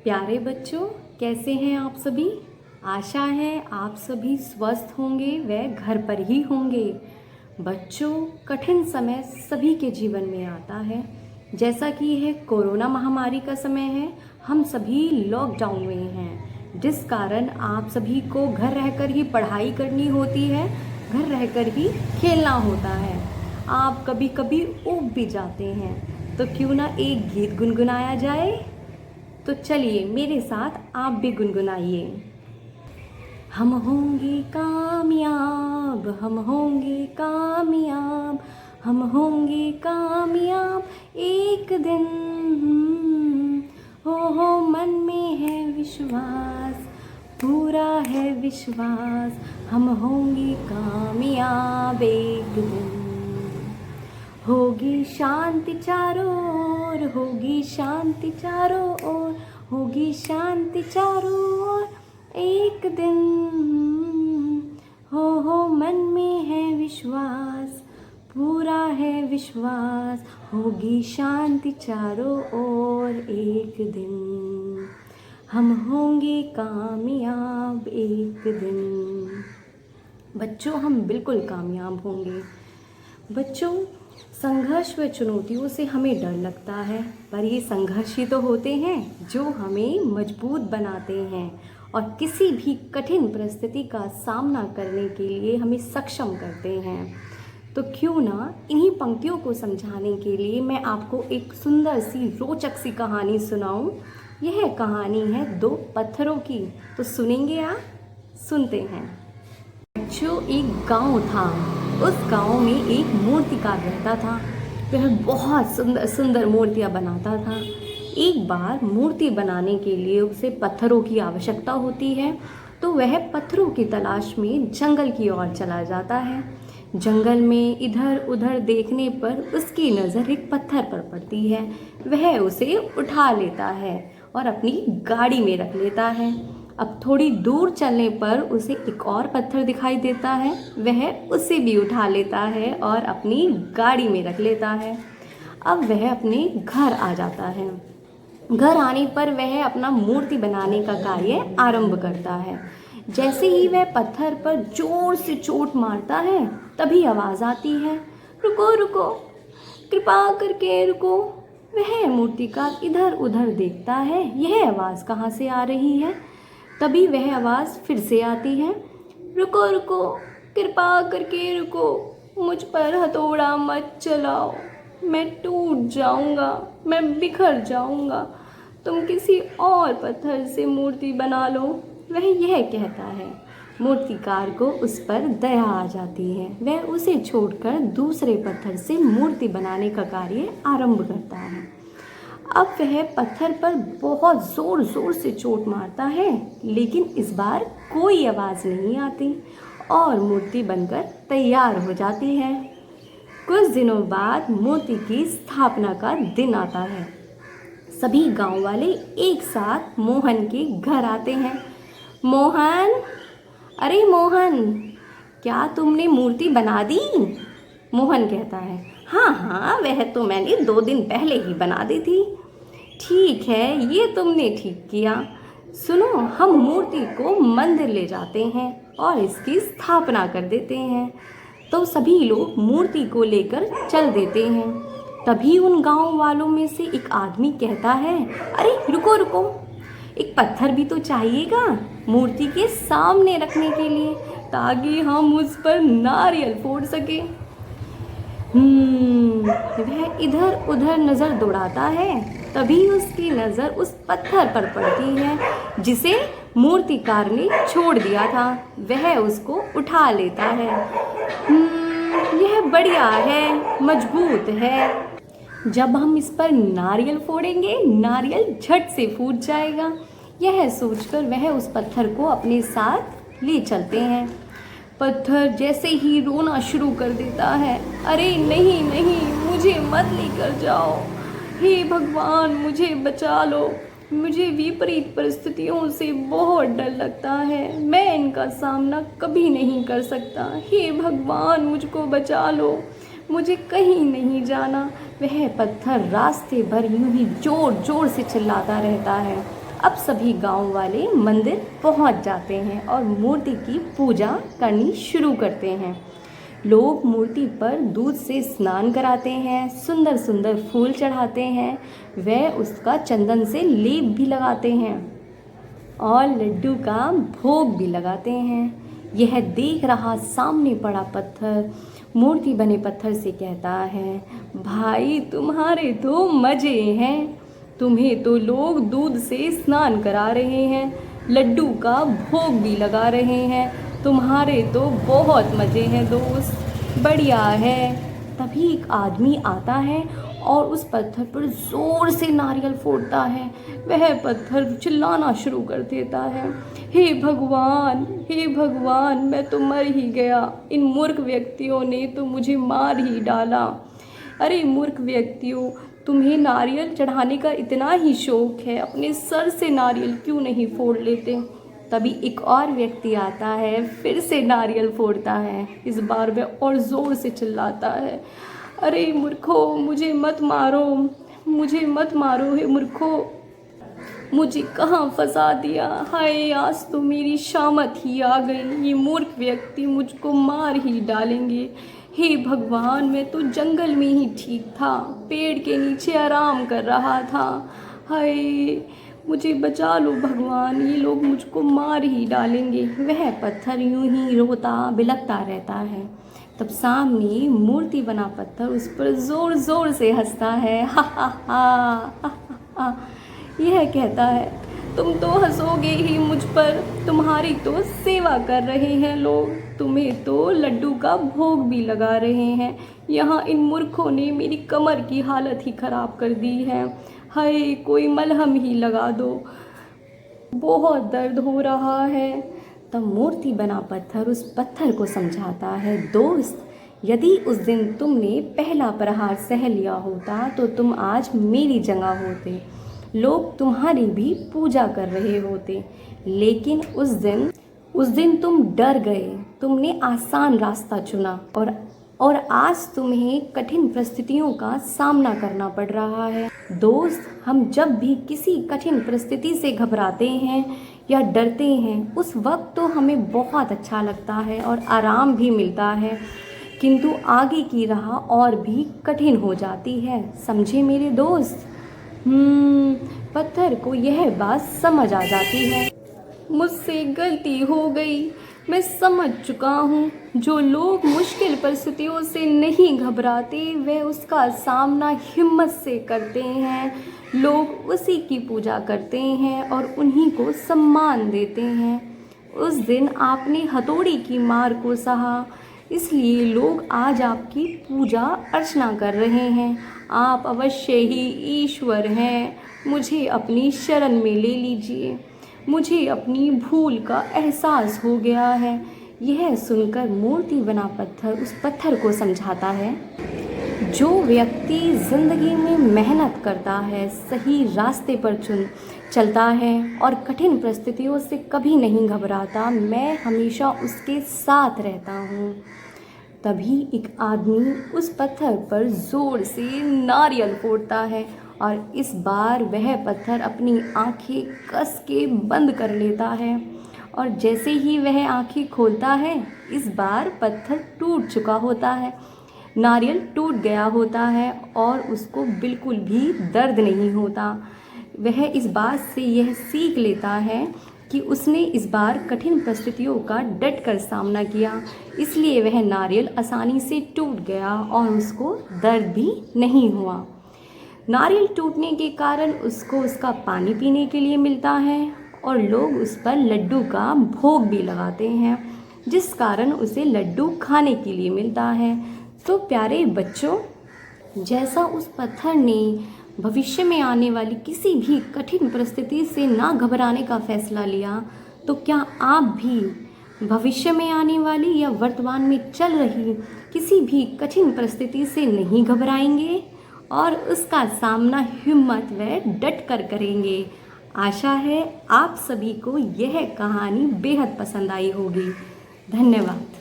प्यारे बच्चों, कैसे हैं आप सभी। आशा है आप सभी स्वस्थ होंगे व घर पर ही होंगे। बच्चों, कठिन समय सभी के जीवन में आता है। जैसा कि यह कोरोना महामारी का समय है, हम सभी लॉकडाउन में हैं, जिस कारण आप सभी को घर रहकर ही पढ़ाई करनी होती है, घर रहकर ही खेलना होता है। आप कभी कभी ऊब भी जाते हैं, तो क्यों ना एक गीत गुनगुनाया जाए। तो चलिए मेरे साथ आप भी गुनगुनाइए। हम होंगे कामयाब, हम होंगे कामयाब, हम होंगे कामयाब एक दिन। हो मन में है विश्वास, पूरा है विश्वास, हम होंगे कामयाब एक दिन। होगी शांति चारों ओर, होगी शांति चारों ओर, होगी शांति चारों ओर एक दिन। हो मन में है विश्वास, पूरा है विश्वास, होगी शांति चारों ओर एक दिन। हम होंगे कामयाब एक दिन। बच्चों, हम बिल्कुल कामयाब होंगे। बच्चों, संघर्ष व चुनौतियों से हमें डर लगता है, पर ये संघर्ष ही तो होते हैं जो हमें मजबूत बनाते हैं और किसी भी कठिन परिस्थिति का सामना करने के लिए हमें सक्षम करते हैं। तो क्यों ना इन्हीं पंक्तियों को समझाने के लिए मैं आपको एक सुंदर सी रोचक सी कहानी सुनाऊं। यह कहानी है दो पत्थरों की। तो सुनेंगे आप? सुनते हैं। बच्चों, एक गांव था। उस गांव में एक मूर्तिकार रहता था। वह बहुत सुंदर सुंदर मूर्तियां बनाता था। एक बार मूर्ति बनाने के लिए उसे पत्थरों की आवश्यकता होती है, तो वह पत्थरों की तलाश में जंगल की ओर चला जाता है। जंगल में इधर उधर देखने पर उसकी नज़र एक पत्थर पर पड़ती है। वह उसे उठा लेता है और अपनी गाड़ी में रख लेता है। अब थोड़ी दूर चलने पर उसे एक और पत्थर दिखाई देता है। वह उसे भी उठा लेता है और अपनी गाड़ी में रख लेता है। अब वह अपने घर आ जाता है। घर आने पर वह अपना मूर्ति बनाने का कार्य आरंभ करता है। जैसे ही वह पत्थर पर जोर से चोट मारता है, तभी आवाज़ आती है, रुको रुको, कृपा करके रुको। वह मूर्तिकार इधर उधर देखता है, यह आवाज़ कहाँ से आ रही है। तभी वह आवाज़ फिर से आती है, रुको रुको, कृपा करके रुको, मुझ पर हथौड़ा मत चलाओ, मैं टूट जाऊंगा, मैं बिखर जाऊंगा, तुम किसी और पत्थर से मूर्ति बना लो। वह यह कहता है। मूर्तिकार को उस पर दया आ जाती है। वह उसे छोड़कर दूसरे पत्थर से मूर्ति बनाने का कार्य आरंभ करता है। अब वह पत्थर पर बहुत ज़ोर ज़ोर से चोट मारता है, लेकिन इस बार कोई आवाज़ नहीं आती और मूर्ति बनकर तैयार हो जाती है। कुछ दिनों बाद मूर्ति की स्थापना का दिन आता है। सभी गांव वाले एक साथ मोहन के घर आते हैं। मोहन, अरे मोहन, क्या तुमने मूर्ति बना दी? मोहन कहता है, हाँ हाँ, वह तो मैंने 2 दिन पहले ही बना दी थी। ठीक है, ये तुमने ठीक किया। सुनो, हम मूर्ति को मंदिर ले जाते हैं और इसकी स्थापना कर देते हैं। तो सभी लोग मूर्ति को लेकर चल देते हैं। तभी उन गांव वालों में से एक आदमी कहता है, अरे रुको रुको, एक पत्थर भी तो चाहिएगा मूर्ति के सामने रखने के लिए, ताकि हम उस पर नारियल फोड़ सके। वह इधर उधर नज़र दौड़ाता है। तभी उसकी नज़र उस पत्थर पर पड़ती है जिसे मूर्तिकार ने छोड़ दिया था। वह उसको उठा लेता है। यह बढ़िया है, मजबूत है। जब हम इस पर नारियल फोड़ेंगे, नारियल झट से फूट जाएगा। यह सोचकर वह उस पत्थर को अपने साथ ले चलते हैं। पत्थर जैसे ही रोना शुरू कर देता है, अरे नहीं नहीं, मुझे मत लेकर जाओ, हे भगवान मुझे बचा लो, मुझे विपरीत परिस्थितियों से बहुत डर लगता है, मैं इनका सामना कभी नहीं कर सकता, हे भगवान मुझको बचा लो, मुझे कहीं नहीं जाना। वह पत्थर रास्ते भर यूं ही जोर जोर से चिल्लाता रहता है अब सभी गांव वाले मंदिर पहुंच जाते हैं और मूर्ति की पूजा करनी शुरू करते हैं। लोग मूर्ति पर दूध से स्नान कराते हैं, सुंदर सुंदर फूल चढ़ाते हैं, वे उसका चंदन से लेप भी लगाते हैं और लड्डू का भोग भी लगाते हैं। यह देख रहा सामने पड़ा पत्थर मूर्ति बने पत्थर से कहता है, भाई तुम्हारे तो मज़े हैं, तुम्हें तो लोग दूध से स्नान करा रहे हैं, लड्डू का भोग भी लगा रहे हैं, तुम्हारे तो बहुत मज़े हैं दोस्त, बढ़िया है। तभी एक आदमी आता है और उस पत्थर पर ज़ोर से नारियल फोड़ता है। वह पत्थर चिल्लाना शुरू कर देता है, हे भगवान, हे भगवान, मैं तो मर ही गया, इन मूर्ख व्यक्तियों ने तो मुझे मार ही डाला। अरे मूर्ख व्यक्तियों, तुम्हें नारियल चढ़ाने का इतना ही शौक है, अपने सर से नारियल क्यों नहीं फोड़ लेते। तभी एक और व्यक्ति आता है, फिर से नारियल फोड़ता है। इस बार वह और ज़ोर से चिल्लाता है, अरे मूर्खों, मुझे मत मारो, मुझे मत मारो, हे मूर्खों, मुझे कहाँ फंसा दिया। हाय, आज तो मेरी शामत ही आ गई, ये मूर्ख व्यक्ति मुझको मार ही डालेंगे। हे भगवान, मैं तो जंगल में ही ठीक था, पेड़ के नीचे आराम कर रहा था। हाय, मुझे बचा लो भगवान, ये लोग मुझको मार ही डालेंगे। वह पत्थर यूं ही रोता बिलखता रहता है। तब सामने मूर्ति बना पत्थर उस पर ज़ोर ज़ोर से हंसता है। हा हा हा हा हा। यह कहता है, तुम तो हंसोगे ही मुझ पर, तुम्हारी तो सेवा कर रहे हैं लोग, तुम्हें तो लड्डू का भोग भी लगा रहे हैं। यहाँ इन मूर्खों ने मेरी कमर की हालत ही ख़राब कर दी है। हाय, कोई मलहम ही लगा दो, बहुत दर्द हो रहा है। तब मूर्ति बना पत्थर उस पत्थर को समझाता है, दोस्त, यदि उस दिन तुमने पहला प्रहार सह लिया होता तो तुम आज मेरी जगह होते, लोग तुम्हारी भी पूजा कर रहे होते। लेकिन उस दिन तुम डर गए, तुमने आसान रास्ता चुना और आज तुम्हें कठिन परिस्थितियों का सामना करना पड़ रहा है। दोस्त, हम जब भी किसी कठिन परिस्थिति से घबराते हैं या डरते हैं, उस वक्त तो हमें बहुत अच्छा लगता है और आराम भी मिलता है, किंतु आगे की राह और भी कठिन हो जाती है। समझे मेरे दोस्त? पत्थर को यह बात समझ आ जाती है, मुझसे गलती हो गई, मैं समझ चुका हूँ। जो लोग मुश्किल परिस्थितियों से नहीं घबराते, वे उसका सामना हिम्मत से करते हैं। लोग उसी की पूजा करते हैं और उन्हीं को सम्मान देते हैं। उस दिन आपने हथौड़ी की मार को सहा, इसलिए लोग आज आपकी पूजा अर्चना कर रहे हैं। आप अवश्य ही ईश्वर हैं, मुझे अपनी शरण में ले लीजिए। मुझे अपनी भूल का एहसास हो गया है। यह सुनकर मूर्ति बना पत्थर उस पत्थर को समझाता है, जो व्यक्ति ज़िंदगी में मेहनत करता है, सही रास्ते पर चलता है और कठिन परिस्थितियों से कभी नहीं घबराता, मैं हमेशा उसके साथ रहता हूँ। तभी एक आदमी उस पत्थर पर ज़ोर से नारियल फोड़ता है और इस बार वह पत्थर अपनी आंखें कस के बंद कर लेता है और जैसे ही वह आंखें खोलता है, इस बार पत्थर टूट चुका होता है, नारियल टूट गया होता है और उसको बिल्कुल भी दर्द नहीं होता। वह इस बात से यह सीख लेता है कि उसने इस बार कठिन परिस्थितियों का डट कर सामना किया, इसलिए वह नारियल आसानी से टूट गया और उसको दर्द भी नहीं हुआ। नारियल टूटने के कारण उसको उसका पानी पीने के लिए मिलता है और लोग उस पर लड्डू का भोग भी लगाते हैं, जिस कारण उसे लड्डू खाने के लिए मिलता है। तो प्यारे बच्चों, जैसा उस पत्थर ने भविष्य में आने वाली किसी भी कठिन परिस्थिति से ना घबराने का फैसला लिया, तो क्या आप भी भविष्य में आने वाली या वर्तमान में चल रही किसी भी कठिन परिस्थिति से नहीं घबराएंगे और उसका सामना हिम्मत व डट कर करेंगे। आशा है आप सभी को यह कहानी बेहद पसंद आई होगी। धन्यवाद।